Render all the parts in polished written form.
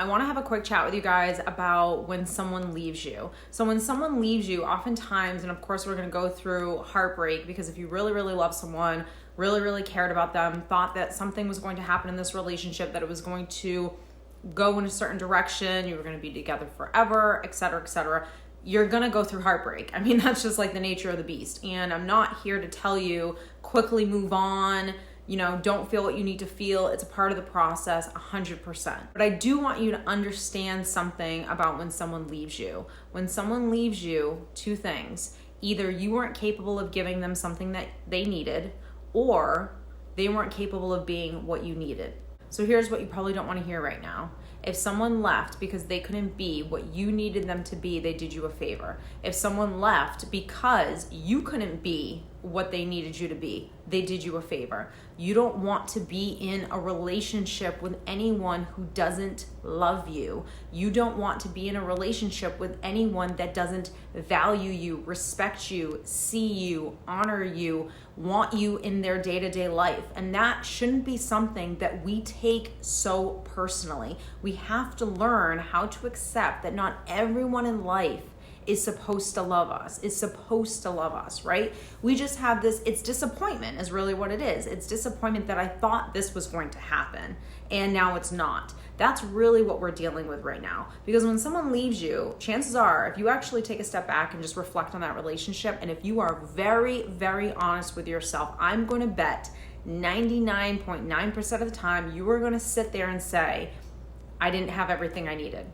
I want to have a quick chat with you guys about when someone leaves you. So when someone leaves you, oftentimes, and of course we're going to go through heartbreak, because if you really, really love someone, really, really cared about them, thought that something was going to happen in this relationship, that it was going to go in a certain direction, you were going to be together forever, etc., you're going to go through heartbreak. I mean, that's just like the nature of the beast. And I'm not here to tell you quickly move on, don't feel what you need to feel. It's a part of the process, 100%. But I do want you to understand something about when someone leaves you. When someone leaves you, two things. Either you weren't capable of giving them something that they needed, or they weren't capable of being what you needed. So here's what you probably don't want to hear right now. If someone left because they couldn't be what you needed them to be, they did you a favor. If someone left because you couldn't be what they needed you to be, they did you a favor. You don't want to be in a relationship with anyone who doesn't love you. You don't want to be in a relationship with anyone that doesn't value you, respect you, see you, honor you, want you in their day-to-day life. And that shouldn't be something that we take so personally. We have to learn how to accept that not everyone in life is supposed to love us, right? We just have this, it's disappointment is really what it is. It's disappointment that I thought this was going to happen and now it's not. That's really what we're dealing with right now. Because when someone leaves you, chances are, if you actually take a step back and just reflect on that relationship, and if you are very, very honest with yourself, I'm going to bet 99.9% of the time you are going to sit there and say, I didn't have everything I needed.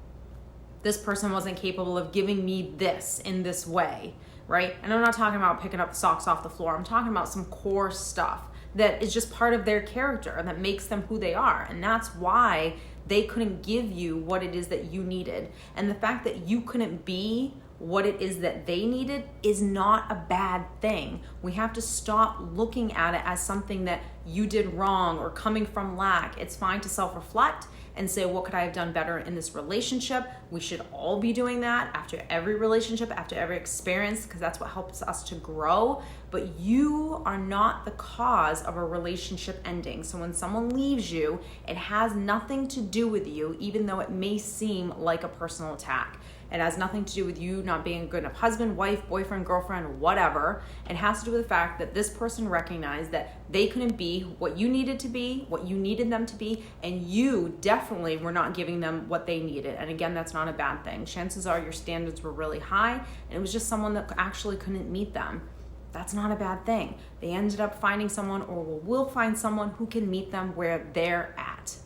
This person wasn't capable of giving me this in this way, right? And I'm not talking about picking up socks off the floor. I'm talking about some core stuff that is just part of their character and that makes them who they are. And that's why they couldn't give you what it is that you needed. And the fact that you couldn't be what it is that they needed is not a bad thing. We have to stop looking at it as something that you did wrong or coming from lack. It's fine to self-reflect and say, what could I have done better in this relationship? We should all be doing that after every relationship, after every experience, because that's what helps us to grow. But you are not the cause of a relationship ending. So when someone leaves you, it has nothing to do with you, even though it may seem like a personal attack. It has nothing to do with you not being a good enough husband, wife, boyfriend, girlfriend, whatever. It has to do with the fact that this person recognized that they couldn't be what you needed to be, what you needed them to be, and you definitely were not giving them what they needed. And again, that's not a bad thing. Chances are your standards were really high, and it was just someone that actually couldn't meet them. That's not a bad thing. They ended up finding someone, or will find someone who can meet them where they're at.